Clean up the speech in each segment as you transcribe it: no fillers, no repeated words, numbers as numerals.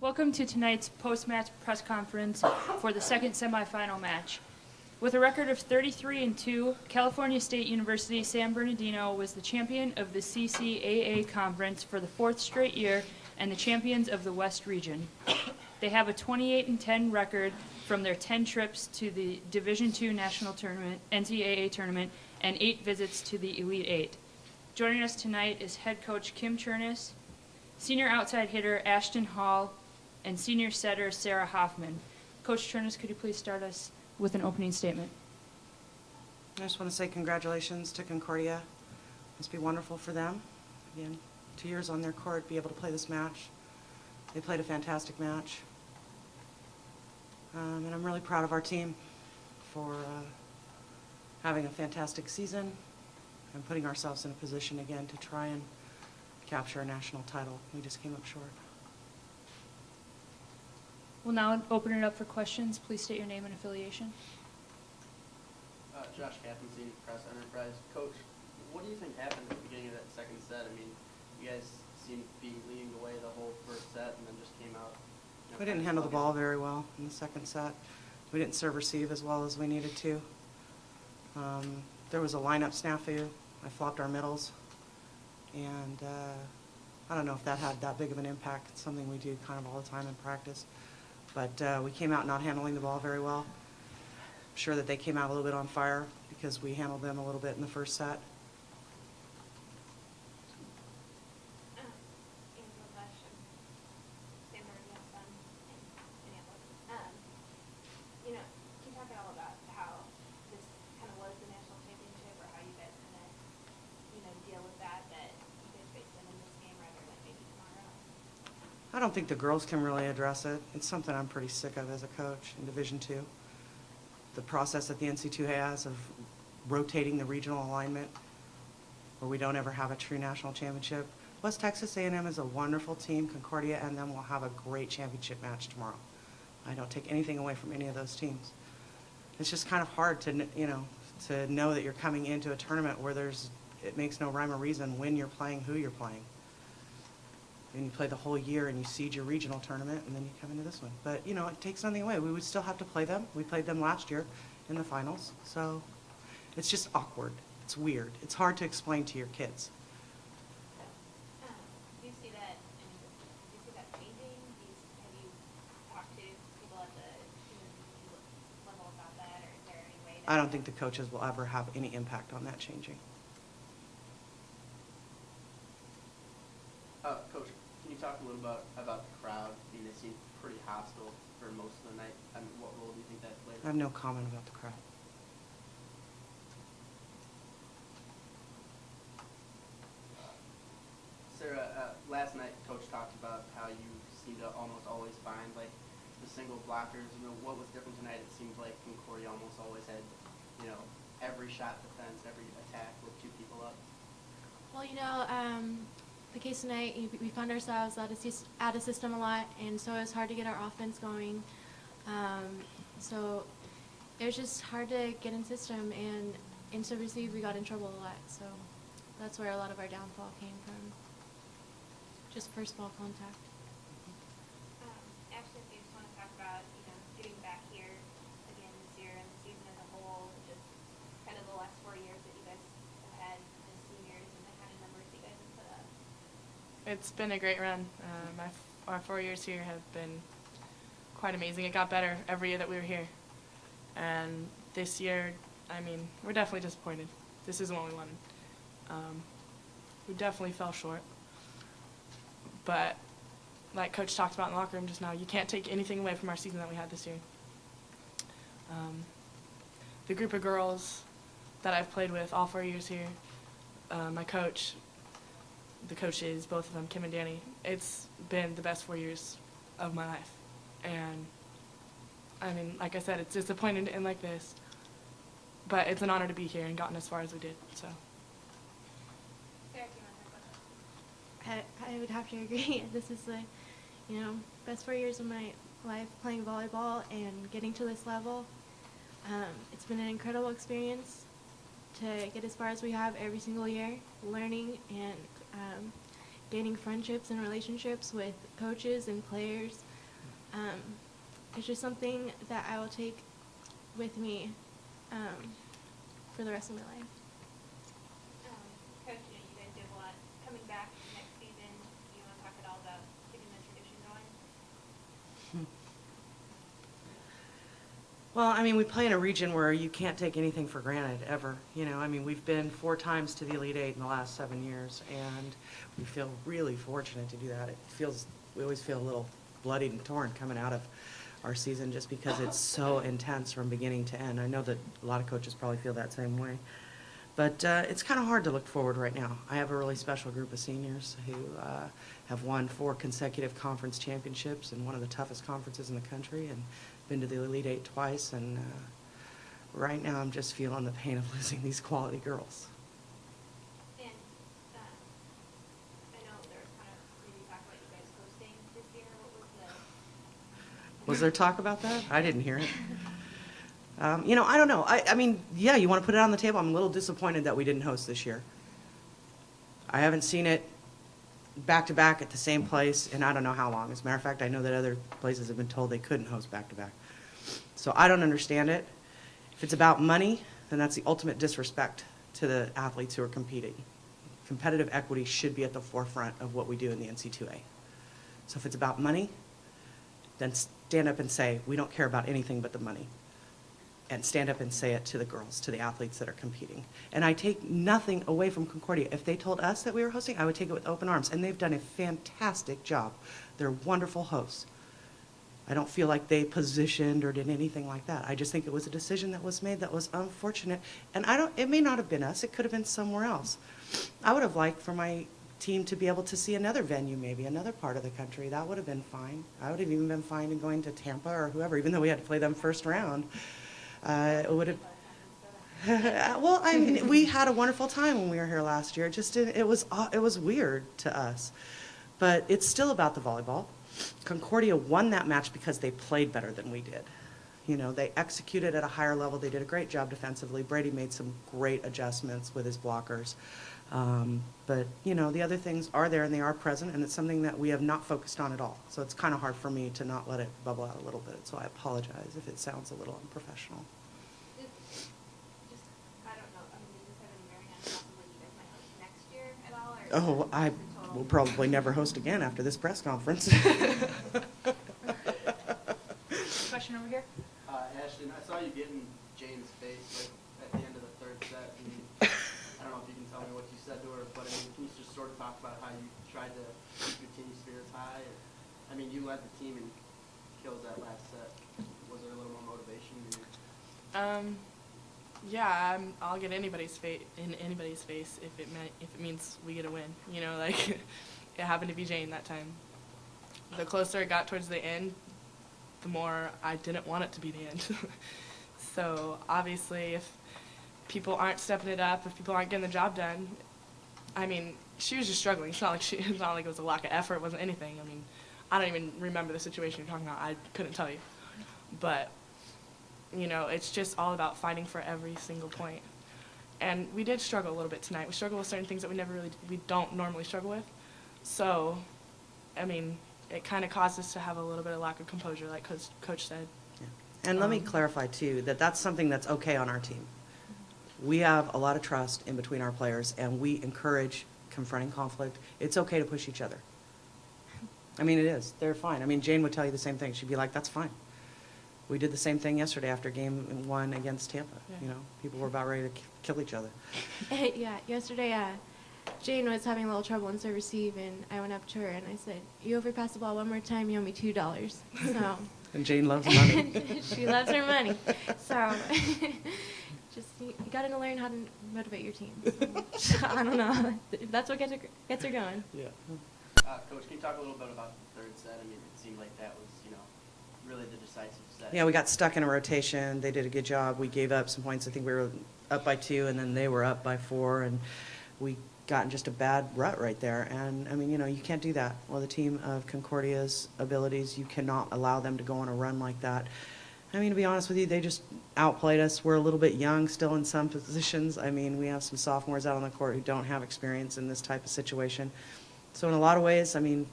Welcome to tonight's post-match press conference for the second semifinal match. With a record of 33-2, California State University San Bernardino was the champion of the CCAA conference for the fourth straight year and the champions of the West region. They have a 28-10 record from their 10 trips to the Division II National Tournament, NCAA tournament, and 8 visits to the Elite Eight. Joining us tonight is head coach Kim Chernis, senior outside hitter Ashton Hall, and senior setter Sarah Hoffman. Coach Chernis, could you please start us with an opening statement? I just want to say congratulations to Concordia. It must be wonderful for them. Again, 2 years on their court, be able to play this match. They played a fantastic match. And I'm really proud of our team for having a fantastic season and putting ourselves in a position again to try and capture a national title. We just came up short. We'll now open it up for questions. Please state your name and affiliation. Josh Captaincy, Press Enterprise. Coach, what do you think happened at the beginning of that second set? I mean, you guys seemed to be leading the way the whole first set and then just came out. We didn't handle the ball very well in the second set. We didn't serve receive as well as we needed to. There was a lineup snafu. I flopped our middles. And I don't know if that had that big of an impact. It's something we do kind of all the time in practice. But we came out not handling the ball very well. I'm sure that they came out a little bit on fire because we handled them a little bit in the first set. I don't think the girls can really address it. It's something I'm pretty sick of as a coach in Division II. The process that the NCAA has of rotating the regional alignment where we don't ever have a true national championship. West Texas A&M is a wonderful team. Concordia and them will have a great championship match tomorrow. I don't take anything away from any of those teams. It's just kind of hard to, to know that you're coming into a tournament where it makes no rhyme or reason when you're playing, who you're playing. And you play the whole year and you seed your regional tournament and then you come into this one. But, it takes nothing away. We would still have to play them. We played them last year in the finals. So it's just awkward. It's weird. It's hard to explain to your kids. Do you see that, changing? Have you talked to people at the level about that, or is there any way that... I don't think the coaches will ever have any impact on that changing. Coach, can you talk a little about the crowd? I mean, it seemed pretty hostile for most of the night. I mean, what role do you think that played? I have no comment about the crowd. Sarah, last night Coach talked about how you seem to almost always find the single blockers. What was different tonight? It seemed like Concordia almost always had, every shot defense, every attack with 2 people up. Well, the case tonight, we found ourselves out of system a lot, and so it was hard to get our offense going. So it was just hard to get in system, and in serve receive we got in trouble a lot. So that's where a lot of our downfall came from. Just first ball contact. Ashton, do you just want to talk about getting back here again this year and the season as a whole, just kind of the last 4 years that you guys have had as seniors and the kind of numbers you guys have put up? It's been a great run. Our 4 years here have been quite amazing. It got better every year that we were here. And this year, we're definitely disappointed. This isn't what we wanted. We definitely fell short. But like Coach talked about in the locker room just now, you can't take anything away from our season that we had this year. The group of girls that I've played with all 4 years here, my coach, the coaches, both of them, Kim and Danny, it's been the best 4 years of my life. And like I said, it's disappointing to end like this, but it's an honor to be here and gotten as far as we did. So. Sarah, do you want to talk about that? I would have to agree. This is the, best 4 years of my life playing volleyball and getting to this level. It's been an incredible experience to get as far as we have every single year, learning and gaining friendships and relationships with coaches and players It's just something that I will take with me for the rest of my life. Coach, you guys do a lot coming back next season. Do you want to talk at all about keeping the tradition going? Well, I mean, we play in a region where you can't take anything for granted, ever. I mean, we've been 4 times to the Elite Eight in the last 7 years, and we feel really fortunate to do that. We always feel a little bloodied and torn coming out of our season just because it's so intense from beginning to end. I know that a lot of coaches probably feel that same way. But it's kind of hard to look forward right now. I have a really special group of seniors who have won 4 consecutive conference championships in one of the toughest conferences in the country and been to the Elite Eight twice. And right now I'm just feeling the pain of losing these quality girls. And I know there was kind of maybe talk about you guys hosting this year. What was the... Was there talk about that? I didn't hear it. I don't know. I mean, yeah, you want to put it on the table. I'm a little disappointed that we didn't host this year. I haven't seen it back-to-back at the same place in I don't know how long. As a matter of fact, I know that other places have been told they couldn't host back-to-back. So I don't understand it. If it's about money, then that's the ultimate disrespect to the athletes who are competing. Competitive equity should be at the forefront of what we do in the NCAA. So if it's about money, then stand up and say, we don't care about anything but the money. And stand up and say it to the girls, to the athletes that are competing. And I take nothing away from Concordia. If they told us that we were hosting, I would take it with open arms. And they've done a fantastic job. They're wonderful hosts. I don't feel like they positioned or did anything like that. I just think it was a decision that was made that was unfortunate. And it may not have been us. It could have been somewhere else. I would have liked for my team to be able to see another venue, maybe another part of the country. That would have been fine. I would have even been fine in going to Tampa or whoever, even though we had to play them first round. It would have. Well, I mean, we had a wonderful time when we were here last year. It was weird to us, but it's still about the volleyball. Concordia won that match because they played better than we did. They executed at a higher level. They did a great job defensively. Brady made some great adjustments with his blockers. But the other things are there and they are present, and it's something that we have not focused on at all. So it's kind of hard for me to not let it bubble out a little bit. So I apologize if it sounds a little unprofessional. I don't know. I mean, does this have any bearing on possibly you guys might host next year at all? Or I will probably never host again after this press conference. Question over here. Ashton, I saw you get in Jane's face at the end of the 3rd set. And I don't know if you can tell me what you said to her, but I mean, can you just sort of talk about how you tried to keep your team spirits high? I mean, you led the team in kills that last set. Was there a little more motivation? Yeah, I'll get anybody's in anybody's face if it means we get a win. Like it happened to be Jane that time. The closer it got towards the end, the more I didn't want it to be the end. So obviously, if people aren't stepping it up, if people aren't getting the job done, I mean, she was just struggling. It's not like it was a lack of effort. It wasn't anything. I mean, I don't even remember the situation you're talking about. I couldn't tell you. But it's just all about fighting for every single point. And we did struggle a little bit tonight. We struggled with certain things that we don't normally struggle with. So, I mean, it kind of caused us to have a little bit of lack of composure, like Coach said. Yeah. And let me clarify, too, that that's something that's okay on our team. We have a lot of trust in between our players, and we encourage confronting conflict. It's okay to push each other. I mean, it is. They're fine. I mean, Jane would tell you the same thing. She'd be like, that's fine. We did the same thing yesterday after game 1 against Tampa. Yeah. People were about ready to kill each other. Yeah, yesterday Jane was having a little trouble in serve receive, and I went up to her and I said, "You overpass the ball one more time, you owe me $2." So. And Jane loves money. She loves her money. So just you got to learn how to motivate your team. So, I don't know. That's what gets her going. Yeah. Coach, can you talk a little bit about the 3rd set? I mean, it seemed like that was, really the decisive set. Yeah, we got stuck in a rotation. They did a good job. We gave up some points. I think we were up by 2, and then they were up by 4, and we got in just a bad rut right there. And, I mean, you can't do that. Well, the team of Concordia's abilities, you cannot allow them to go on a run like that. I mean, to be honest with you, they just outplayed us. We're a little bit young still in some positions. I mean, we have some sophomores out on the court who don't have experience in this type of situation. So in a lot of ways, I mean,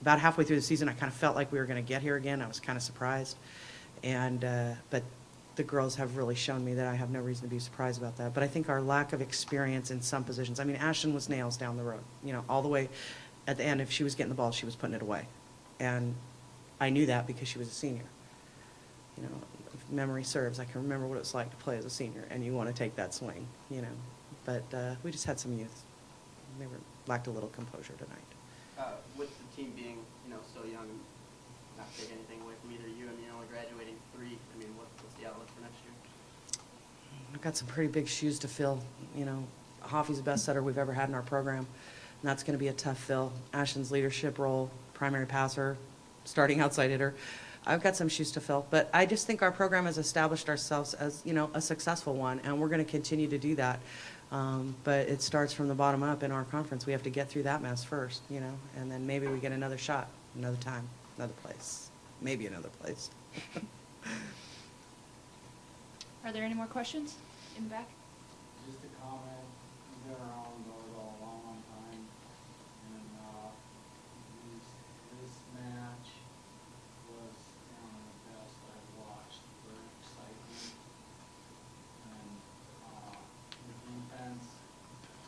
about halfway through the season, I kind of felt like we were going to get here again. I was kind of surprised. But the girls have really shown me that I have no reason to be surprised about that. But I think our lack of experience in some positions, I mean, Ashton was nails down the road, all the way at the end. If she was getting the ball, she was putting it away. And I knew that because she was a senior. If memory serves, I can remember what it was like to play as a senior, and you want to take that swing, But we just had some youth. They lacked a little composure tonight. With the team being, so young, not to take anything away from either you, only graduating 3, what's the outlook for next year? I've got some pretty big shoes to fill. Hoffy's the best setter we've ever had in our program, and that's going to be a tough fill. Ashton's leadership role, primary passer, starting outside hitter. I've got some shoes to fill, but I just think our program has established ourselves as, a successful one, and we're going to continue to do that. But it starts from the bottom up in our conference. We have to get through that mess first, and then maybe we get another shot, another time, another place, maybe another place. Are there any more questions in the back? Just a comment, you've been around volleyball a long, long time, and this match was one of the best I've watched for excitement, and the defense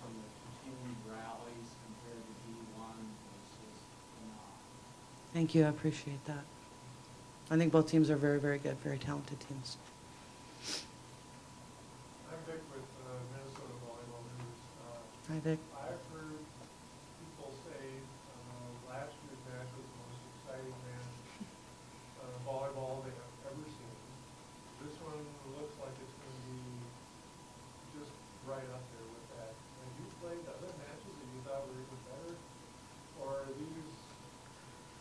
from the continued rallies compared to D1 was just phenomenal. Thank you. I appreciate that. I think both teams are very, very good, very talented teams. I'm Vic with Minnesota Volleyball News. Hi, Vic. I've heard people say last year's match was the most exciting match volleyball they have ever seen. This one looks like it's going to be just right up there with that. Have you played other matches that you thought were even better? Or are these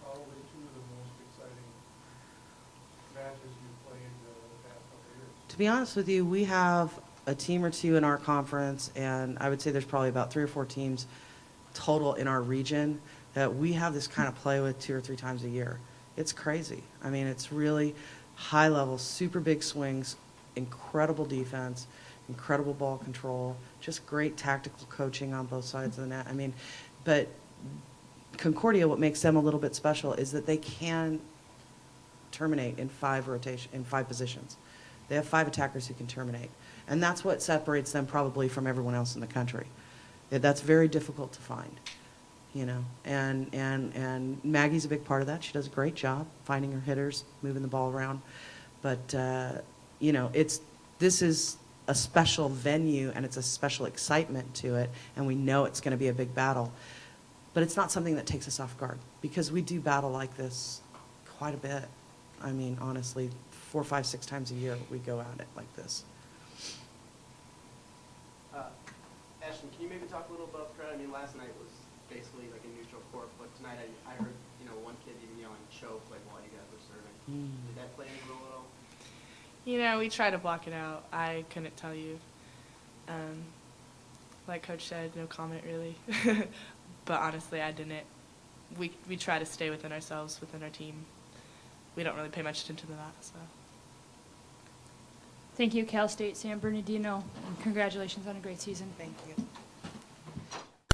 probably 2 of the most exciting matches you've played the past couple of years? To be honest with you, we have a team or 2 in our conference, and I would say there's probably about 3 or 4 teams total in our region that we have this kind of play with 2 or 3 times a year. It's crazy. It's really high level, super big swings, incredible defense, incredible ball control, just great tactical coaching on both sides of the net. But Concordia, what makes them a little bit special is that they can terminate in 5 positions. They have 5 attackers who can terminate. And that's what separates them probably from everyone else in the country. That's very difficult to find, And Maggie's a big part of that. She does a great job finding her hitters, moving the ball around. But, this is a special venue, and it's a special excitement to it, and we know it's going to be a big battle. But it's not something that takes us off guard, because we do battle like this quite a bit. Honestly, 4, 5, 6 times a year we go at it like this. Ashton, can you maybe talk a little about the crowd? Last night was basically like a neutral court, but tonight I heard, one kid even yelling choke like while you guys were serving. Did that play any role at all? We try to block it out. I couldn't tell you. Like Coach said, no comment really. But honestly, I didn't. We try to stay within ourselves, within our team. We don't really pay much attention to that. So. Thank you, Cal State San Bernardino, and congratulations on a great season. Thank you.